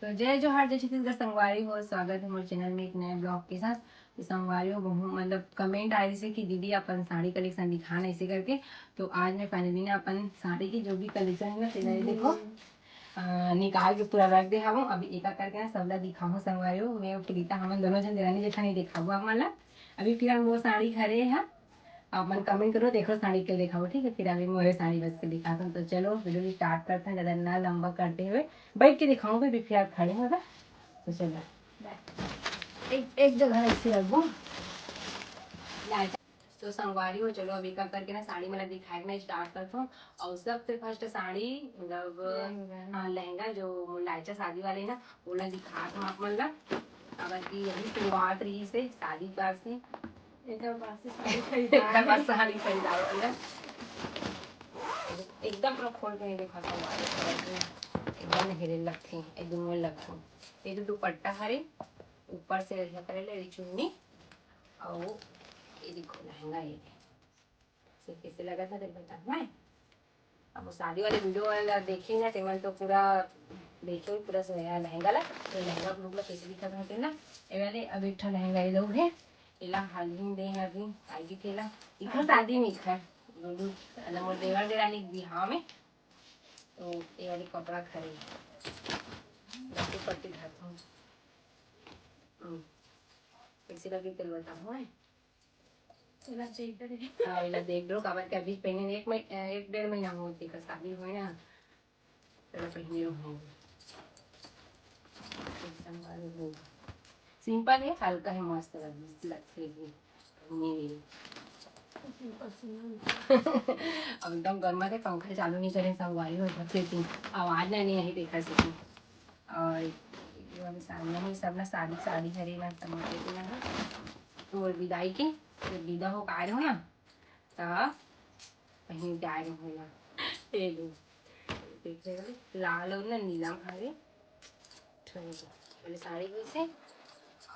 तो जय जोहार जय छत्तीसगढ़ संगवारी हो। स्वागत है मोर चैनल में एक नए ब्लॉग के साथ। तो संगवारी हो बहु मतलब कमेंट आ रही से कि दीदी अपन साड़ी कलेक्शन दिखाना ऐसे करके। तो आज मैं फाइनली ना अपन साड़ी की जो भी कलेक्शन है ना तेरा देखो निकाल के पूरा रख दे हूँ। अभी एक करके ना सबला दिखाऊँ संगवारी हो। मैं प्रीता हम दोनों जन देरानी जेठानी दिखाऊँ आप मतलब अभी फिलहाल वो साड़ी खड़े है। आप मन कमेंट करो देखो साड़ी के दिखाओ ठीक है। फिर अभी मैं साड़ी बस के दिखाता हूँ। तो चलो वीडियो स्टार्ट करते हैं ज़्यादा ना लंबा करते हुए बैठ के दिखाऊंगा भी फिर खड़े होगा। तो चलो एक जगह ऐसे रखो। तो संगवारी हो चलो अभी का करके ना साड़ी मतलब दिखाए मैं स्टार्ट करता हूँ। और सबसे फर्स्ट साड़ी मतलब हाँ लहंगा जो लाइचा शादी वाले ना वो ला दिखा दूँ आप मतलब अगर की यही शुरुआत रही से शादी बार से साड़ी खरीदार वाला एकदम पूरा खोल के नहीं देखा एकदम हेरे लगते एकदम लगते। ये जो दुपट्टा हरे ऊपर से ऐसा करे चुन्नी और ये देखो लहंगा ये कैसे लगा था देख बता मैं। अब वो शादी वाले वीडियो वाला देखेंगे तो तो पूरा देखो पूरा लहंगा ला तो लहंगा लोग ला कैसे दिखा था ना ये वाले अब एक लहंगा ये लोग है इला हालिन दे है अभी आगे केला इतना शादी में था लोग अलग मोर देवर देरानी बिहाव में। तो ये वाली कपड़ा खरीद बाकी पट्टी धाता हूँ कैसे लगी तेल बताऊँ मैं। हाँ इला देख लो काबर के अभी पहने एक डेढ़ महीना हो देखा शादी हुई ना तो पहने हो सिंपल है हल्का है मस्त लगेगी अब एकदम गर्मा थे पंखा चालू नहीं करें संगवारी हो सकती आवाज नहीं है देखा सकती। और सामने में सब ना साड़ी साड़ी हरी ना टमाटर तो विदाई की विदा हो का हो ना तो कहीं जाए हो ना ये लो देख रहे लाल और ना नीलम हरे वाली साड़ी हुई से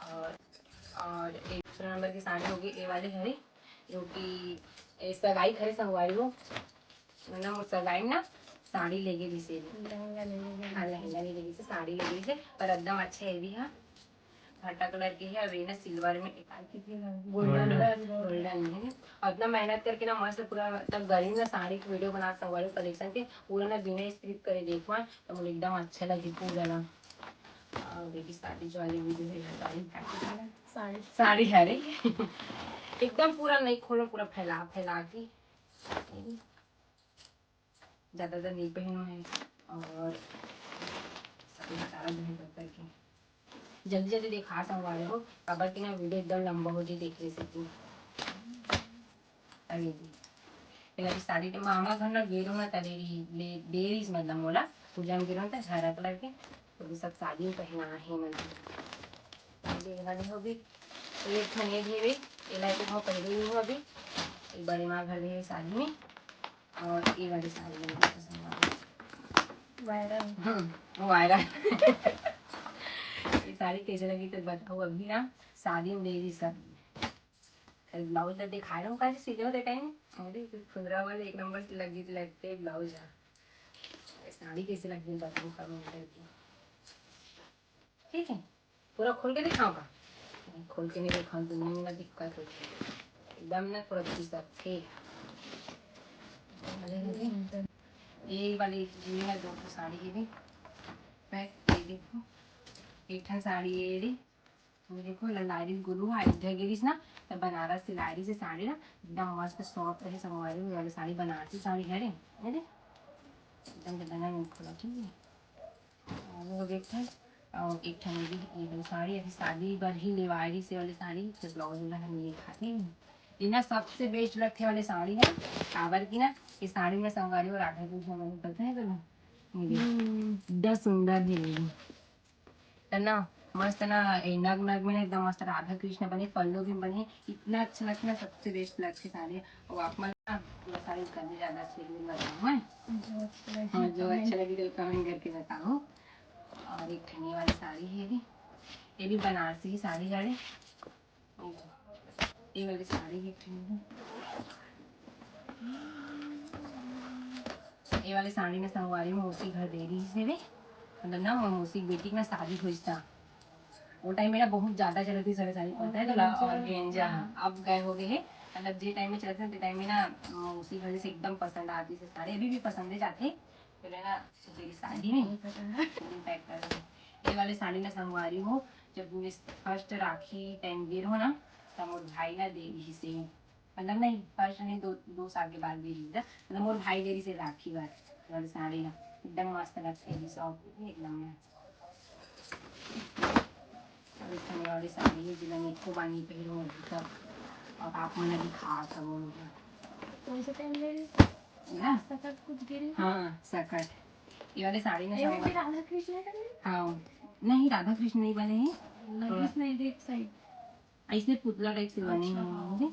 और एक दूसरा नंबर की साड़ी होगी ये वाली हरी जो कि सगाई खरे संगवारी हो ना सगाई ना साड़ी लेगे जिसे लहंगा नहीं लेगी से साड़ी लेगी से पर एकदम अच्छे है भी है घाटा कलर की है अभी ना सिल्वर में गोल्डन है और इतना मेहनत करके ना मस्त पूरा तब गरीब ना साड़ी की वीडियो बना संगवारी कलेक्शन के पूरा ना बिना स्क्रिप्ट करे देखो तो मुझे एकदम अच्छा लगी पूरा ना बेबी शादी जो वाली वीडियो है साड़ी है रे एकदम पूरा नहीं खोलो पूरा फैला फैला के ज्यादातर नहीं पहनो है और सारा करके जल्दी जल्दी दिखा संगवारी हो काबर की ना वीडियो एकदम लंबा हो जाए देख सकती अभी साड़ी तो मामा घर ना गेरो ना देरी मतलब मोला पूजा में गिरो था हरा कलर के तो सब शादी में पहना है मतलब होगी एक खनिया भी एला तो पहले ही हो अभी एक बड़े माँ घर है शादी में और ये वाली साड़ी में वायरल ये साड़ी कैसे लगी तो बताओ अभी ना शादी में ले सब ब्लाउज तो दिखा रहा हूँ कैसे सीधे होते टाइम अरे खुदरा वाले एक नंबर से लगी लगते ब्लाउज साड़ी कैसे लगी बताओ कमेंट करके ठीक है। पूरा खोल के दिखाऊंगा खोल के नहीं दिखाऊँ तो नहीं ना दिक्कत होती एकदम ना पूरा ठीक ये वाली है दो साड़ी ये भी पैक ये देखो एक साड़ी ये री देखो लाइरिस गुरु अयोध्या गिरीस ना तो बनारस से लाइरिस से साड़ी ना एकदम मस्त सॉफ्ट रहे संगवारी वाली साड़ी बनारसी साड़ी है रे एकदम गदना में खोला ठीक है और एक था और एक ठन ये वाली साड़ी अभी शादी पर ही लेवारी से वाली साड़ी फिर ब्लाउज वाला हम ये खाते हैं ये ना सबसे बेस्ट लगने वाली साड़ी है काबर की ना इस साड़ी में संगवारी और राधा कृष्ण मन पता है एकदम सुंदर है ना मस्त ना नग नग में एकदम मस्त राधा कृष्ण बने पल्लू भी बने इतना अच्छा लगता है सबसे बेस्ट लगती साड़ी और आप मन ना पूरा साड़ी करने ज्यादा सीखने बताओ है जो अच्छा लगी तो कमेंट करके बताओ। और एक ठंडी वाली साड़ी है ये भी बनारसी की साड़ी है ये वाली साड़ी है ये वाली साड़ी में संगवारी में उसी घर दे रही है मतलब ना मौसी की बेटी की ना शादी हुई था, वो टाइम में ना बहुत ज्यादा चलती थी साड़ी पता है तो और गेंजा। अब गए हो गए है, मतलब जे टाइम में चलते थे टाइम में ना उसी वजह से एकदम पसंद आती थी साड़ी, अभी भी पसंद है जाते फिर है ना तेरी शादी में पैक कर दो। ये वाले साड़ी ना संगवारी हो, जब मैं फर्स्ट राखी टाइम गिर हो ना तब मोर भाई ना दे रही से, मतलब नहीं फर्स्ट नहीं 2 साल के बाद दे रही था, मतलब मोर भाई दे रही से राखी बार वाली साड़ी ना एकदम मस्त लगती है सॉफ्ट एकदम। वाली साड़ी है जिला एको बानी पहनो अभी तक और आप मैंने दिखा सब कौन सा टाइम ले ना सकट कुछ गिरी? हाँ सकट ये वाली साड़ी ना ये भी राधा कृष्ण का नहीं? हाँ नहीं राधा कृष्ण नहीं बने हैं, कृष्ण एक साइड ऐसे पुतला टाइप से बने हैं।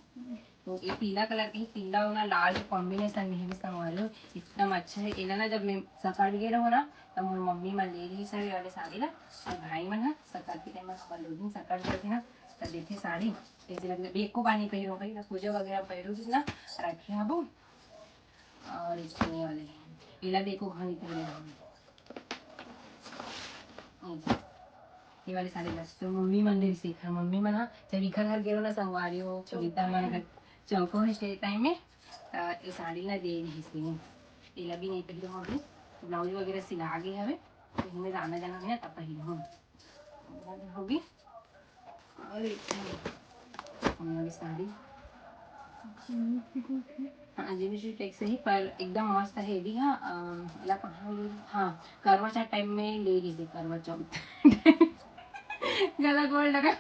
तो ये पीला कलर की पीला और ना लाल कॉम्बिनेशन में भी संभालो एकदम अच्छा है। इला ना जब मैं सकट गए रहो ना तब मोर मम्मी मैं ले रही साड़ी वाले साड़ी ला और भाई मन ना सकट के टाइम में खबर लो दिन सकट गए थे ना तब देखे साड़ी ऐसे लगने एक को पानी पहनो भाई ना पूजा वगैरह पहनो थी ना रखे अब और इसने वाले इला भी एको घनी पहने ये वाली साड़ी बस तो मम्मी मन ने सीखा मम्मी मन जब इखर घर गेलो ना संगवारी हो चौकीदार मन घर चौको है स्टे टाइम में ये साड़ी ला दे रही सी इला भी नहीं पहनो अभी ब्लाउज वगैरह सिला गए हवे तो हमें आना जाना है तब पहनो होगी और हमारी साड़ी हाँ जी भी टैक्स से ही पर एकदम मस्त है भी हाँ इला कहाँ हाँ करवा चौथ टाइम में ले गई थी करवा चौथ गला गोल लगा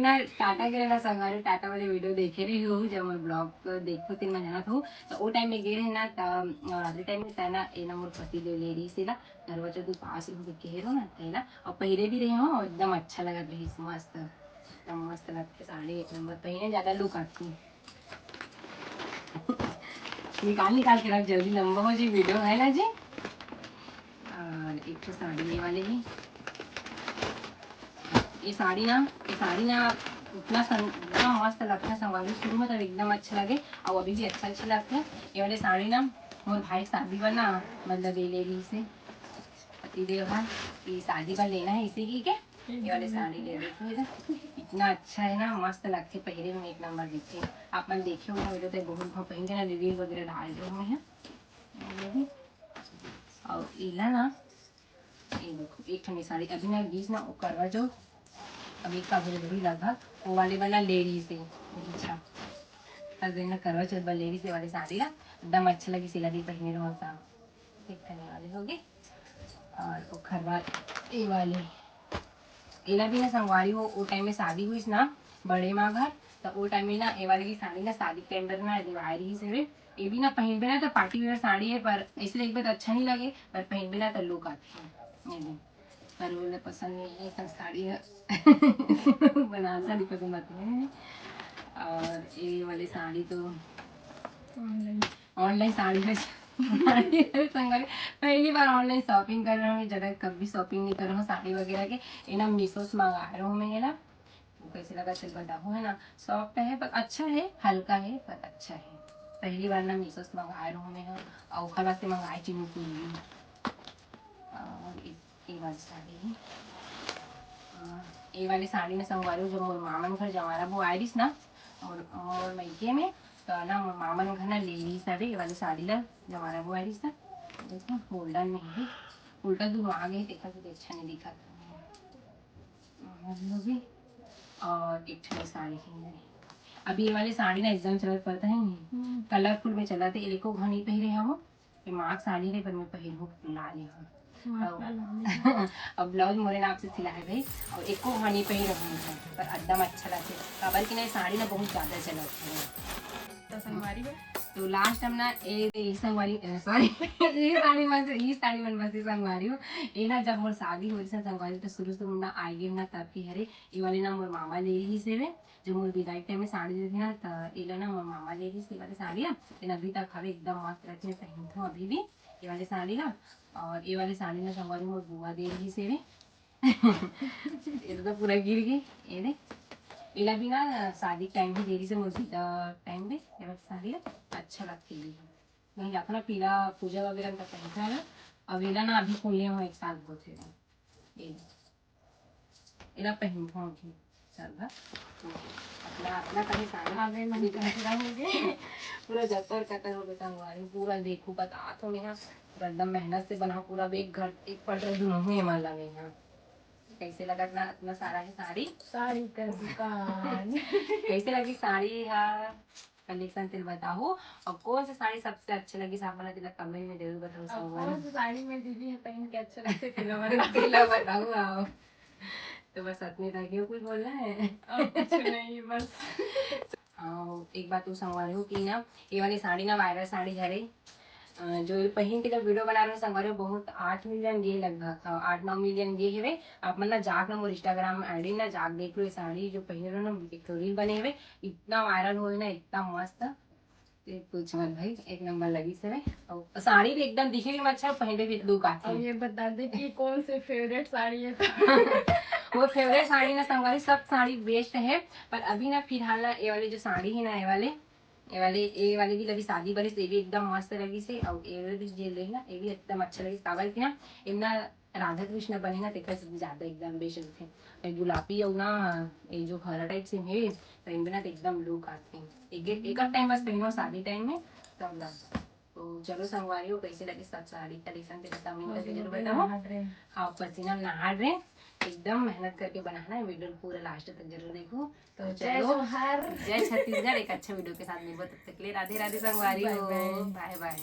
ना टाटा के ना संगारे टाटा वाले वीडियो देखे रही हूँ जब मैं ब्लॉग देखो तीन मैं जाना था तो वो टाइम में गए है ना रात्रि टाइम में तना ए ना मोर पति ले ले रही से ना करवा चौथ पास ही होके कह रहो ना तना और पहले भी रही हो एकदम अच्छा लगा रही मस्त एकदम मस्त लगते साड़ी एक नंबर पहने ज्यादा लुक आती निकाल निकाल के रख जल्दी लंबा हो जी वीडियो है ना जी। और एक तो साड़ी ये वाले ही ये साड़ी ना इतना मस्त लगता है संगवारी शुरू में तो एकदम अच्छा लगे और अभी भी अच्छा लगता है। ये वाले साड़ी ना मोर भाई शादी बना मतलब ये ले ली से पति देव भाई ये शादी पर लेना है इसी की के ये वाले साड़ी ले ली इतना अच्छा है ना मस्त लगते पहले में एक नंबर दिखते आप मन देखे हो वीडियो तो बहुत पहन के ना रील वगैरह डाल रहे हुए हैं और इला ना ये देखो एक ठंडी साड़ी अभी ना बीच ना वो करवा जो अभी का भी लगभग वो वाले वाला ले रही थी अच्छा अगर ना करवा चौथ ले रही थी वाली साड़ी ना एकदम अच्छा लगी सिला दी पहने रहो सा देखने वाले होगी और वो खरवा ये वाली इला भी ना संगवारी वो टाइम में शादी हुई ना बड़े माँ घर तो वो टाइम में ना ये वाली की साड़ी ना शादी के टाइम पर ना दिवाई रही से ये भी ना पहन भी ना तो पार्टी वेयर साड़ी है पर इसलिए एक बार अच्छा नहीं लगे पर पहन भी ना तो लुक आती है ये पर बोले पसंद नहीं है सब साड़ी है बना साड़ी पसंद आती है। और ये वाली साड़ी तो ऑनलाइन साड़ी में संगवारी पहली बार ऑनलाइन शॉपिंग कर रहा हूँ ज़्यादा कभी शॉपिंग नहीं कर रहा हूँ साड़ी वगैरह के ये ना मीशो से मंगा रहा हूँ मैं ये ना कैसे लगा चल बताओ है ना सॉफ्ट है पर अच्छा है हल्का है पर अच्छा है पहली बार ना मीशो से मंगा रहा हूँ मैं और खला से मंगाई थी मुझे और ये वाली साड़ी है ये वाली साड़ी में संगवारी जब मोर मामन घर जमारा वो आयरिस ना और मैके में तो ना मोर मामन घर ना ले ली साड़ी ये वाली साड़ी ला जमारा वो आयरिस ना देखो गोल्डन में है उल्टा दूर आ गए देखा तो अच्छा नहीं दिखा भी और एक ठंडी साड़ी है अभी ये वाली साड़ी ना एकदम चलत पड़ता है नहीं कलरफुल में चला थे एक घनी पहरे हम ये मार्क साड़ी रही पर मैं पहनू ला ली हूँ अब ब्लाउज मोरे नाप से सिला है भाई और एक को घनी पे ही रहूँगा पर एकदम अच्छा लगता है काबर की नहीं साड़ी ना बहुत ज़्यादा चलती है तो संगवारी में तो लास्ट टाइम ना ये संगवारी सॉरी ये साड़ी मन बस संगवारी हूँ ये ना जब मोर शादी हो रही संगवारी तो शुरू ना आएगी ना तब की हरे ये वाली ना मोर मामा ले रही से वे जब मोर विदाई टाइम में साड़ी देती ना तो ये ना मोर मामा ले रही से वाली साड़ी लेकिन अभी तक हवे एकदम मस्त रहती है पहनती हूँ अभी भी ये वाली साड़ी ना और ये वाली साड़ी ना संगवारी मोर बुआ दे रही से वे ये तो पूरा गिर गई ये देख इला भी ना शादी टाइम भी देरी से मुझे टाइम भी ये साड़ी अच्छा लगती है नहीं जाता ना पीला पूजा वगैरह का पहनता है ना अवेला ना अभी खुले हो एक साल बोथे ये इला पहन होगी चल बा अपना अपना कहीं सारा हमें मन पूरा हो गए। पूरा जतर कतर हो गया हमारी पूरा देखो बता तो यहाँ पूरा एकदम मेहनत से बना पूरा एक घर एक पड़ रहे दोनों ही मन लगे यहाँ कैसे लगा अपना अपना सारा है साड़ी साड़ी का दुकान। कैसे लगी साड़ी है कलेक्शन तेल बताओ और कौन सी साड़ी सबसे अच्छी लगी सामान तेल कमेंट में जरूर बताओ अब सब कौन सी साड़ी में दीदी है पहन के अच्छा लगता है तिलवा तेला बताओ आओ तो बस अपने रह गए कुछ बोलना है और कुछ नहीं बस। एक बात तो संगवारी हूँ कि ना ये वाली साड़ी ना वायरल साड़ी है रही जो पहन के जब वीडियो बना रहे हो संगवारी हो बहुत 8 मिलियन ये लगभग 8-9 मिलियन ये है आप मन ना जाक ना मोर इंस्टाग्राम आईडी ना जाक देख लो ये साड़ी जो पहने रहो ना एक तो रील बने हुए इतना वायरल हो ना इतना मस्त ते कुछ मत भाई एक नंबर लगी से और साड़ी भी एकदम दिखे भी अच्छा पहने भी लुक आती अब है ये बता दे कि कौन सी फेवरेट साड़ी है। वो फेवरेट साड़ी ना संगवारी सब साड़ी बेस्ट है पर अभी ना फिलहाल ना ये वाली जो साड़ी है ना ये वाली भी लगी शादी वाली से ये भी एकदम मस्त लगी से और ये वाली भी जे ले ना ये भी एकदम अच्छा लगी काबर की ना इतना राधा कृष्ण बने ना तेकर से ज्यादा एकदम बेस्ट दिखे ये गुलाबी और ना ये जो हरा टाइप से है तो इनमें ना एकदम लुक आती है एक टाइम बस पहनो शादी टाइम में तब लग तो चलो संगवारी हो कैसे लगी सब साड़ी कलेक्शन तेरे कमेंट करके जरूर बताओ हाँ पसीना नहा रहे एकदम मेहनत करके बनाना है वीडियो पूरा लास्ट तक जरूर देखो तो जय चलो जोहार। जय छत्तीसगढ़ एक अच्छे वीडियो के साथ मिलबो तब तक के लिए राधे राधे संगवारी हो बाय बाय।